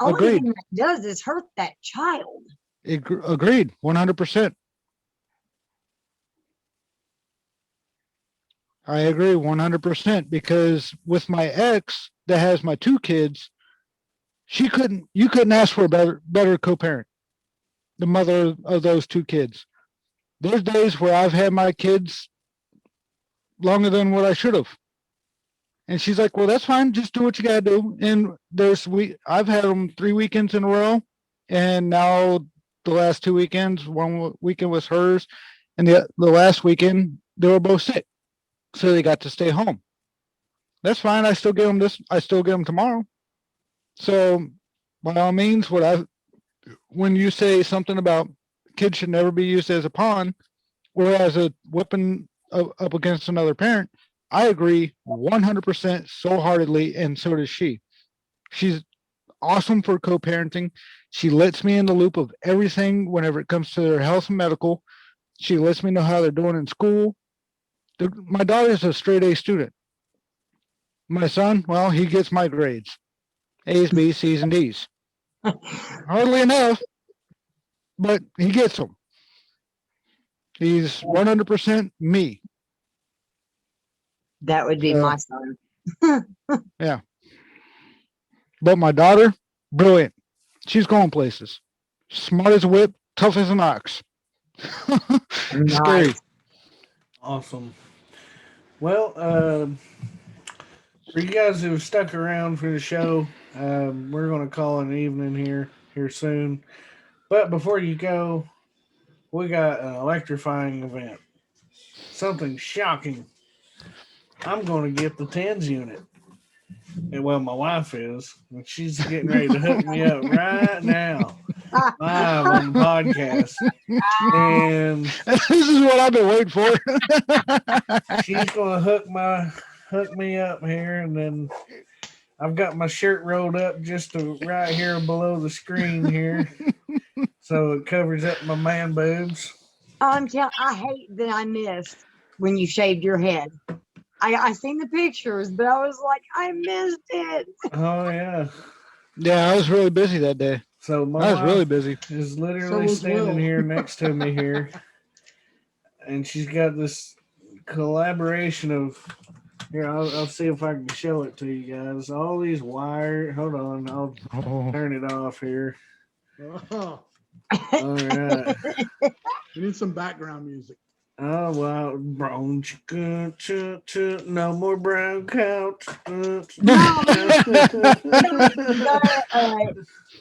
Only Agreed. thing that does is hurt that child. Agreed, 100%. I agree 100% because with my ex, that has my 2 kids, you couldn't ask for a better co-parent, the mother of those 2 kids. There's days where I've had my kids longer than what I should have. And she's like, well, that's fine. Just do what you gotta do. And I've had them 3 weekends in a row. And now the last 2 weekends, one weekend was hers. And the last weekend, they were both sick. So they got to stay home. That's fine. I still get them tomorrow. So by all means, when you say something about kids should never be used as a pawn or as a weapon up against another parent, I agree 100% so heartedly, and so does she. She's awesome for co-parenting. She lets me in the loop of everything whenever it comes to their health and medical. She lets me know how they're doing in school. My daughter's a straight A student. My son, well, he gets my grades. A's, B's, C's, and D's. Hardly enough, but he gets them. He's 100% me. That would be my son. Yeah. But my daughter, brilliant. She's going places. Smart as a whip, tough as an ox. Scary. Nice. Awesome. Well, for you guys who have stuck around for the show, we're going to call an evening here soon. But before you go, we got an electrifying event. Something shocking. I'm going to get the TENS unit. And, well, my wife is. And she's getting ready to hook me up right now. Live on the podcast. And this is what I've been waiting for. she's going to hook me up here. And then I've got my shirt rolled up just to right here below the screen here. So it covers up my man boobs. I hate that I missed when you shaved your head. I seen the pictures, but I was like, I missed it. Oh, yeah. Yeah, I was really busy that day. So my I was really wife busy. is So literally was standing Will. here next to me here. And she's got this collaboration of, here, I'll see if I can show it to you guys. All these wires. Hold on. I'll Oh. turn it off here. Oh, All right. we need some background music. Oh, wow. Brown chicken, no more brown couch.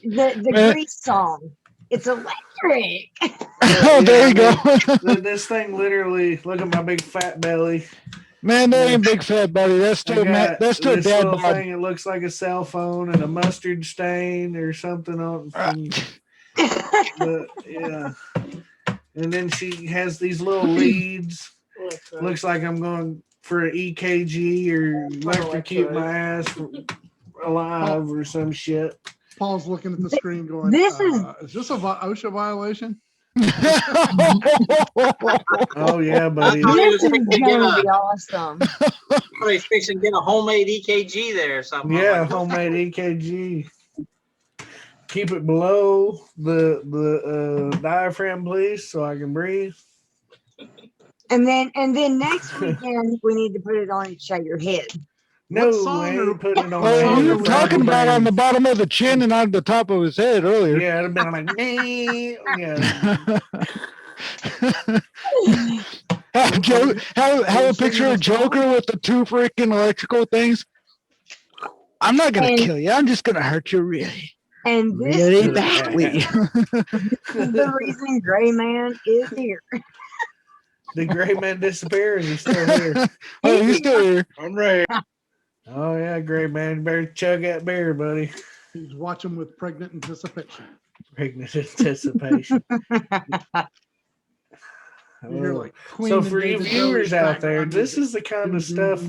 The Grease song. It's electric. Oh, there you go. This thing literally, look at my big fat belly. Man, that ain't big fat buddy. That's still I got that's still this dad little bod. thing. It looks like a cell phone and a mustard stain or something on. Yeah. And then she has these little leads. Looks like I'm going for an EKG or electrocute my ass alive or some shit. Paul's looking at the screen going, This is- is this a OSHA violation? Oh yeah, buddy. This is going to be awesome. Somebody's fixing to get a homemade EKG there or something. Yeah, homemade EKG. Keep it below the diaphragm, please, so I can breathe. And then next weekend we need to put it on and shave your head. No, What song I are- ain't putting it on. Well, there. you were talking about on the bottom of the chin and on the top of his head earlier. Yeah, it'd have been like, yeah. Have a picture of Joker with the 2 freaking electrical things. I'm not gonna And- kill you. I'm just gonna hurt you really, And this really is badly. the reason Gray Man is here. Did Gray Man disappear? Or is he still here? Oh, he's still here. I'm right. Oh yeah, Gray Man, you better chug that beer, buddy. He's watching with pregnant anticipation. Pregnant anticipation. You hear Oh. like Queen So and for you David viewers Bowie's out there, background this music. is the kind of stuff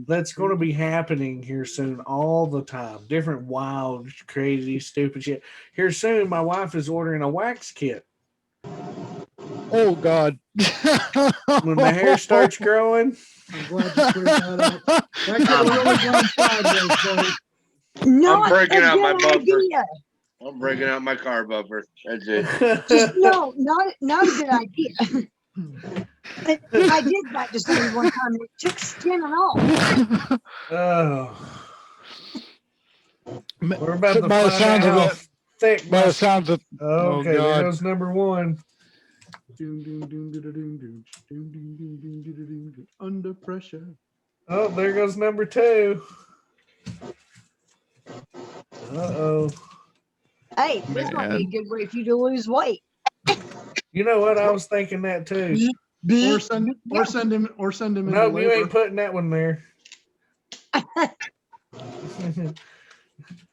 that's going to be happening here soon all the time. Different wild, crazy, stupid shit. Here soon, my wife is ordering a wax kit. Oh God. When the hair starts growing, I'm glad you cleared that up. That got really gone sideways, buddy. Not breaking a out my good bumper. idea. I'm breaking out my car bumper. That's it. Just no, not a good idea. I did that to somebody one time and it took skin and all. oh, We're about to By the find sounds out of how it, thick by my the sounds of, Okay, there God. goes number one. Under pressure. Oh, there goes number two. Uh-oh. Hey, this might be a good way for you to lose weight. You know what? I was thinking that too. Or send him into No, you labor. ain't putting that one there.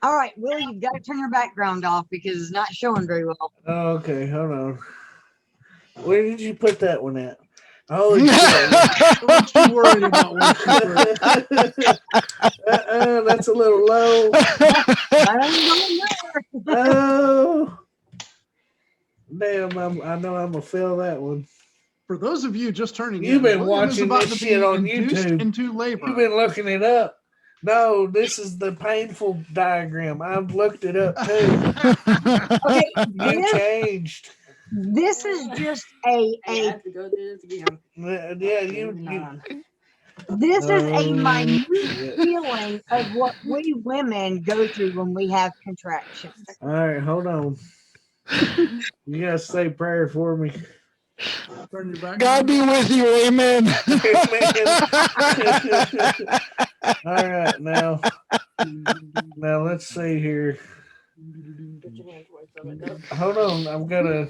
All right, Will, you've got to turn your background off because it's not showing very well. Okay, hold on. Where did you put that one at? Holy shit. Don't you worry about what you That's a little low. I ain't going there. Oh. Damn, I know I'm gonna feel that one. For those of you just turning You've in, been William is watching about this to shit be on induced YouTube. into labor. You've been looking it up. No, this is the painful diagram. I've looked it up too. Okay, You changed. this is just I have to go through this again. Yeah, you this is a minute shit. feeling of what we women go through when we have contractions. All right, hold on. You gotta say prayer for me. Turn your back. God be with you, amen. All right, now let's see here. Put your hands away from it. Nope. Hold on, I'm gonna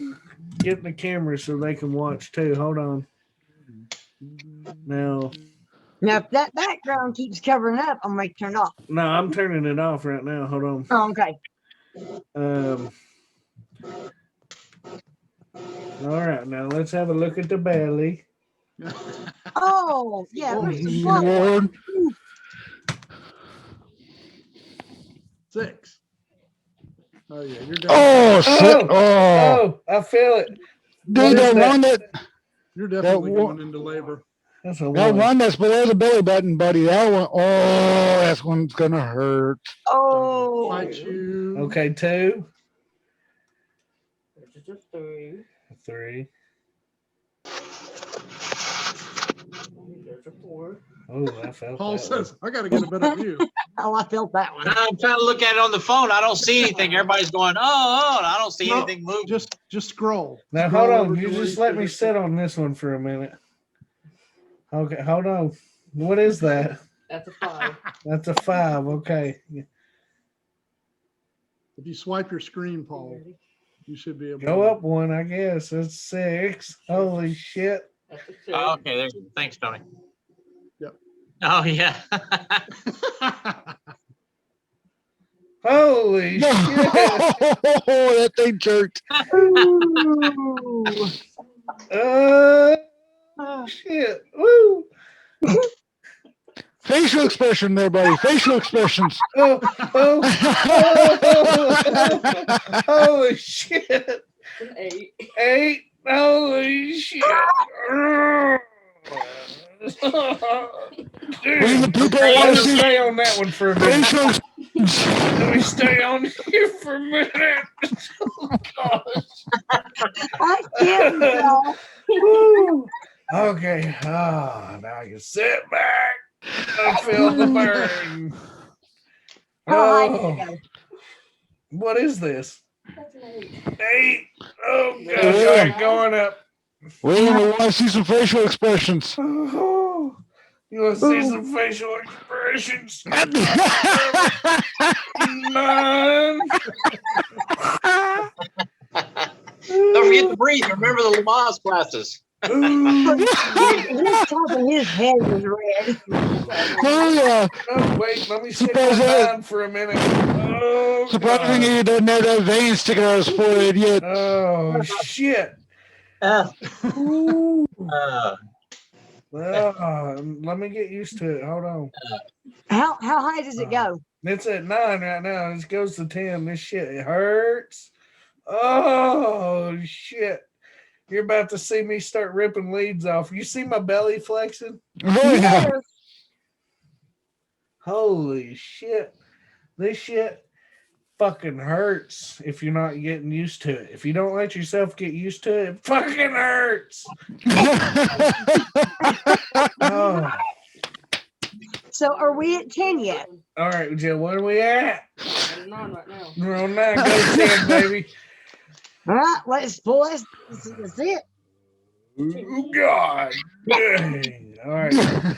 get the camera so they can watch too. Hold on. Now, Now, if that background keeps covering up, I'm going to turn it off. no, I'm turning it off right now. Hold on. Oh, okay. All right, now let's have a look at the belly. Oh, yeah. There's some blood. Lord. 6. Oh yeah, you're Oh, shit. Oh, Oh, I feel it. dude, that one you're definitely one- going into labor. That's a that one. one that's below the belly button, buddy. That one, oh, that's one's gonna hurt. Oh. Fight you. Okay, 2, This is a 3. 3. There's a 4. Oh, I felt Paul that says, I got to get a better view. Oh, I felt that one. I'm trying to look at it on the phone. I don't see anything. Everybody's going, oh, I don't see No, anything moving. Just scroll. one. Now Scroll hold over on. to You where just you let see me it. sit on this one for a minute. Okay, hold on. What is that? That's a 5. That's a 5. Okay. If you swipe your screen, Paul, you should be able Go to up one, I guess. That's 6. Holy shit. That's a 6. Oh, okay, there you go. Thanks, Tony. Yep. Oh, yeah. Holy shit. That thing jerked. Shit. Woo. Facial expression there, buddy. Facial expressions. Oh, holy shit. It's an 8. 8. Holy shit. When the Dude, people let want me to see stay on that one for a minute. facial Let me stay on here for a minute. Oh, gosh. I can't tell. Woo. Okay. Oh, now I can sit back. I feel the burn. How high did Oh, it go? what is this? That's an 8. 8. Oh, gosh. Yeah. All right, going up. William, we want to see some facial expressions. Oh, you want to see some facial expressions? 9. Don't forget to breathe. Remember the Lamaze classes. Ooh. His top of his head was red. Oh, yeah. Oh, wait, let me sit Suppose that- down for a minute. Oh, Surprisingly, God. he doesn't have that vein sticking out of his forehead yet. Oh, shit. Ooh. Let me get used to it. Hold on. How high does it go? It's at 9 right now. This goes to 10. This shit, it hurts. Oh, shit. You're about to see me start ripping leads off. You see my belly flexing? Oh, yeah. Holy shit. This shit fucking hurts if you're not getting used to it. If you don't let yourself get used to it, it fucking hurts. Oh. So are we at 10 yet? All right, Jill, what are we at? At 9 right now. We're on 9, go 10, baby. All right, let's boys. That's it. Oh, God. Dang. All right,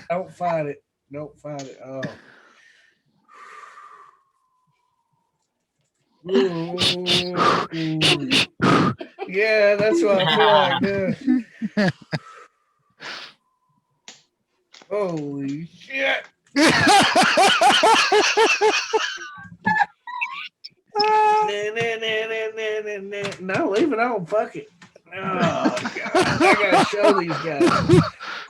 don't fight it. Don't fight it. Oh. Ooh. Yeah, that's what I feel like doing. Holy shit. No, leave it on. Fuck it. Oh, God. I gotta show these guys.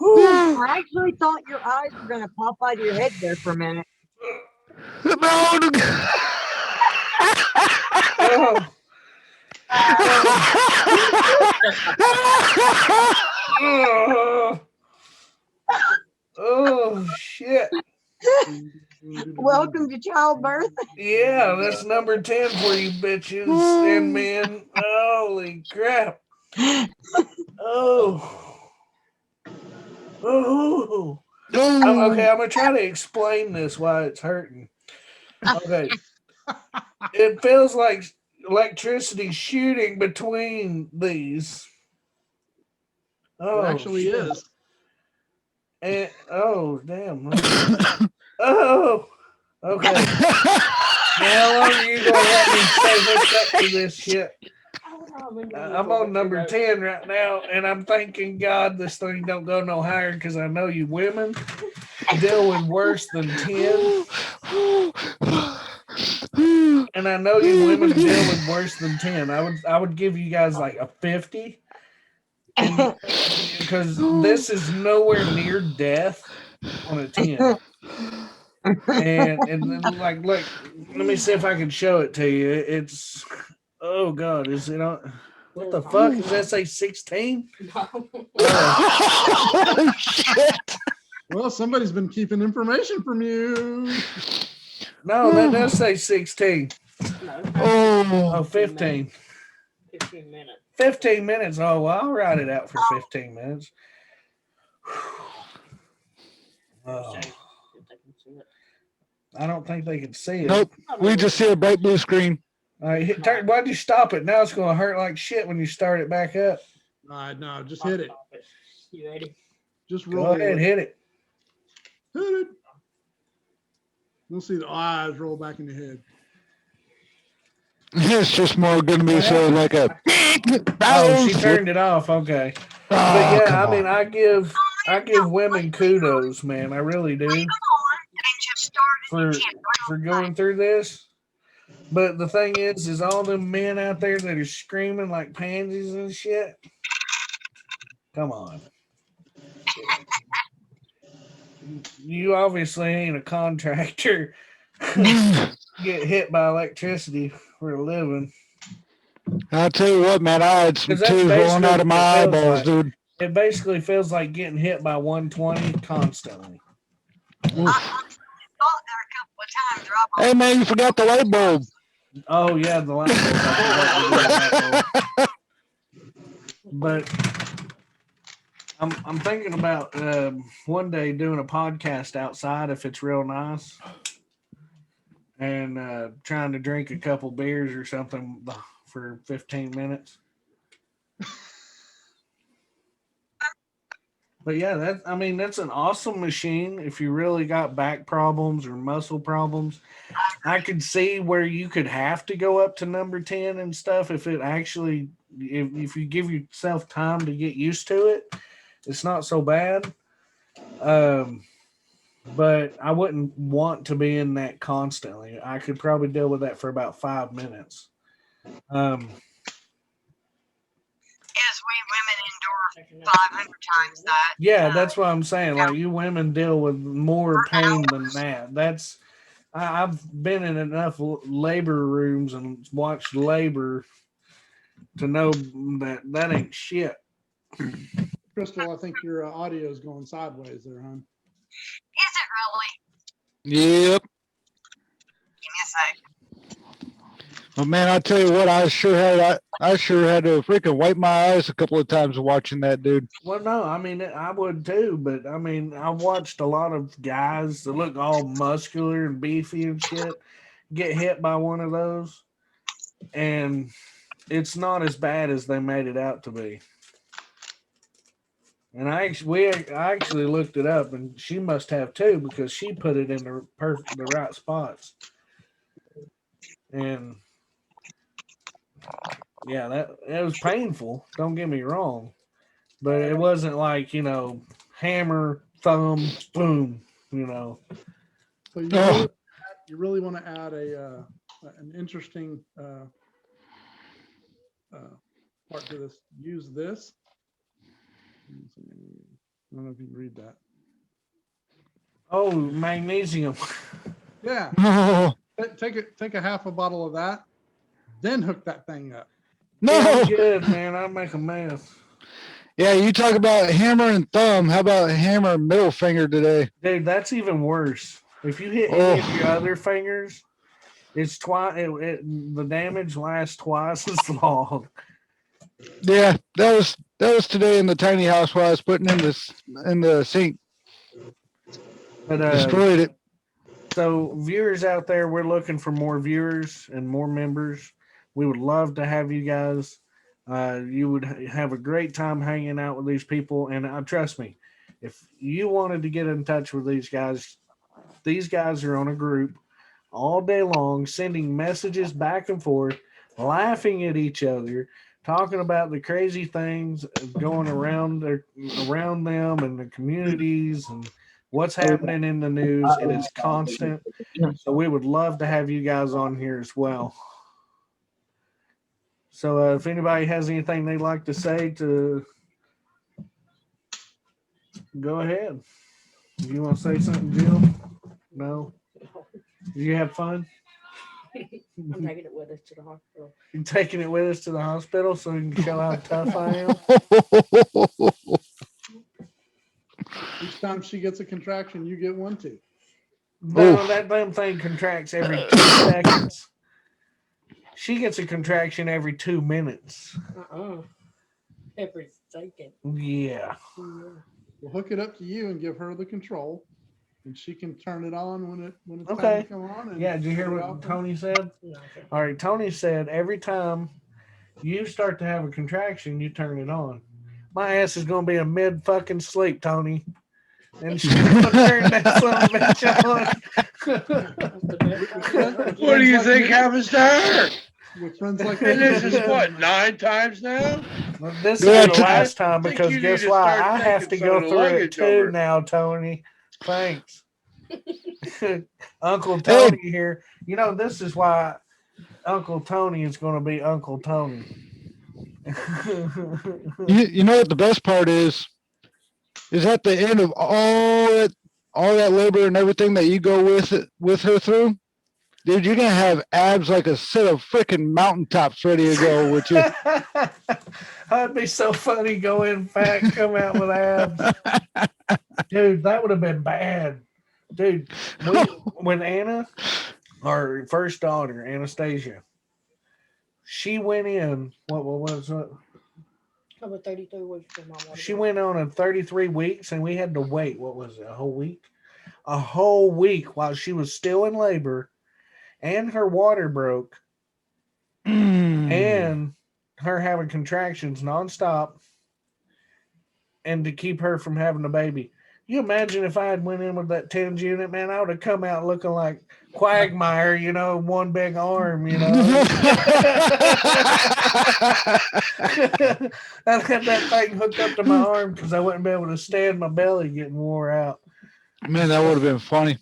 I actually thought your eyes were going to pop out of your head there for a minute. No. Oh. Oh. Oh, shit. Welcome to childbirth. Yeah, that's number 10 for you bitches and men. Holy crap. Oh. Oh. Okay, I'm going to try to explain this why it's hurting. Okay. It feels like electricity shooting between these. Oh, It actually shit. is. And, oh, damn. Oh, okay. How long are you going to let me stay hooked up to this shit? I'm on number 10 right now, and I'm thanking God this thing don't go no higher because I know you women deal with worse than 10. And I know you women deal with worse than 10. I would give you guys like a 50. Because this is nowhere near death on a 10. And then like look, let me see if I can show it to you. It's oh God, is it on what the fuck? Does that say 16? Oh, shit. Well, somebody's been keeping information from you. No, that does say 16. Oh, 15. 15 minutes. 15 minutes. Oh, well, I'll write it out for 15 minutes. Oh, I don't think they can see it. Nope. We just see a bright blue screen. All right, why'd you stop it? Now it's going to hurt like shit when you start it back up. No, just hit it. You ready? Just Go roll ahead, it. hit it. Hit it. You'll see the eyes roll back in the head. It's just more going to be so like a. Oh, she turned it off. Okay. But yeah, I mean, I give women kudos, man. I really do for going through this. But the thing is all them men out there that are screaming like pansies and shit. Come on. You obviously ain't a contractor. Get hit by electricity for a living. I'll tell you what, man, I had some 'Cause that's tears rolling out of my basically what it feels eyeballs, like. dude. It basically feels like getting hit by 120 constantly. Hey, man, you forgot the light bulb. Oh yeah, the light bulb. I forgot to do the light bulb. But I'm thinking about one day doing a podcast outside if it's real nice, and trying to drink a couple beers or something for 15 minutes. But yeah, that's an awesome machine if you really got back problems or muscle problems. I could see where you could have to go up to number 10 and stuff if it actually if you give yourself time to get used to it, it's not so bad. But I wouldn't want to be in that constantly. I could probably deal with that for about 5 minutes. Yes, we women endure 500 times that. Yeah, that's what I'm saying. Like you women deal with more pain than that. That's I've been in enough labor rooms and watched labor to know that ain't shit. Crystal, I think your audio is going sideways there, hon. Is it really? Yep. Give me a sec. But man, I tell you what, I sure had to freaking wipe my eyes a couple of times watching that dude. Well, no, I mean, I would too, but I mean, I watched a lot of guys that look all muscular and beefy and shit get hit by one of those, and it's not as bad as they made it out to be. And I actually looked it up, and she must have too because she put it in the right spots. And yeah, that it was painful. Don't get me wrong, but it wasn't like, you know, hammer, thumb, boom. You know, So you really want to add an interesting part to this. Use this. I don't know if you can read that. oh, magnesium. Yeah, No, take a half a bottle of that, then hook that thing up. Yeah, no. good man. I make a mess, Yeah, you talk about hammer and thumb. How about hammer and middle finger today? dude. That's even worse. If you hit any of your Oh. other fingers, it's twice. The damage lasts twice as long. Yeah, that was today in the tiny house while I was putting in the sink. But Destroyed it. so viewers out there, we're looking for more viewers and more members. We would love to have you guys. You would have a great time hanging out with these people, and trust me, if you wanted to get in touch with these guys are on a group all day long, sending messages back and forth, laughing at each other, talking about the crazy things going around them and the communities and what's happening in the news. It is constant. So we would love to have you guys on here as well. So if anybody has anything they'd like to say, to go ahead. If you want to say something, Jill? No? Did you have fun? I'm taking it with us to the hospital. You taking it with us to the hospital so you can show how tough I am? Each time she gets a contraction, you get one too. No, Oof. that damn thing contracts every 2 seconds. She gets a contraction every 2 minutes. Every second. Yeah. We'll hook it up to you and give her the control, and she can turn it on when it's time Okay. to come on. And Yeah, did you hear shut it what off. Tony said? No, okay. All right, Tony said every time you start to have a contraction, you turn it on. My ass is going to be a mid fucking sleep, Tony. And she's going to turn that son of a bitch on. What do you think happens to her? With friends like And this is that. what, 9 times now? Well, this Yeah, is the to- last time I think because you need guess to what? start I have to taking go some of the through it luggage too over. now, Tony. Thanks. Uncle Tony here. You know, this is why Uncle Tony is going to be Uncle Tony. You know what the best part is at the end of all that labor and everything that you go with her through, dude, you're gonna have abs like a set of freaking mountaintops ready to go with you. That'd be so funny. Go in fat, come out with abs. Dude, that would have been bad. Dude, when Anna, our first daughter, Anastasia, she went in, what was it? Over 33 weeks for my water. She went on in 33 weeks and we had to wait, what was it, a whole week? A whole week while she was still in labor and her water broke and her having contractions nonstop and to keep her from having a baby. You imagine if I had went in with that TENS unit, man, I would have come out looking like Quagmire, you know, one big arm, you know. I had that thing hooked up to my arm because I wouldn't be able to stand my belly getting wore out. Man, that would have been funny.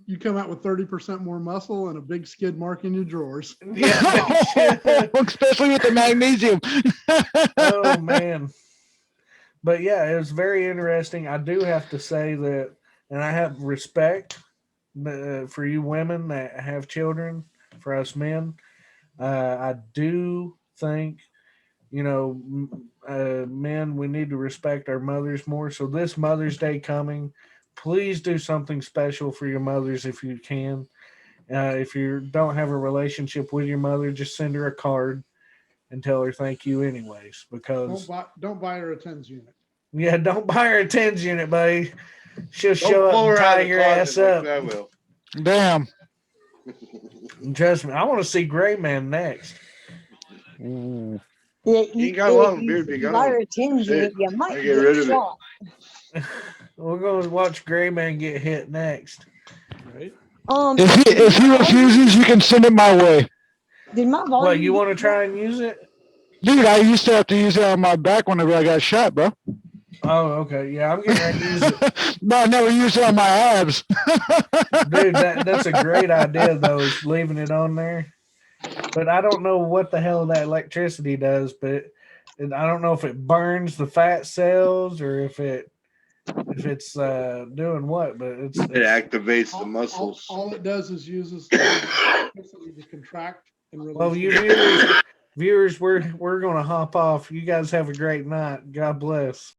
You come out with 30% more muscle and a big skid mark in your drawers. Yeah. Especially with the magnesium. Oh man. But yeah, it was very interesting. I do have to say that, and I have respect for you women that have children, for us men. I do think, you know, men, we need to respect our mothers more. So this Mother's Day coming, please do something special for your mothers if you can. If you don't have a relationship with your mother, just send her a card and tell her thank you anyways. Because Don't buy her a tens unit. yeah, don't buy her a tens unit, buddy. She'll Don't show pull up and her out tie of the your ass closet up. like I will. Damn. And trust me, I want to see Gray Man next. Yeah, He ain't got long, beard be buy gone. her a 10 Shit, unit, you might I get get rid of it. shot. We're going to watch Gray Man get hit next. Right? If he refuses, you can send it my way. Did my volume? What, you get want to cut? try and use it? Dude, I used to have to use it on my back whenever I got shot, bro. Oh, okay. Yeah, I'm getting ready to use it. No, I never used it on my abs. Dude, that's a great idea, though, is leaving it on there. But I don't know what the hell that electricity does, but I don't know if it burns the fat cells or if it's doing what, but it's It activates the muscles. All it does is uses the electricity to contract and release. well, you viewers, we're gonna hop off. You guys have a great night. God bless.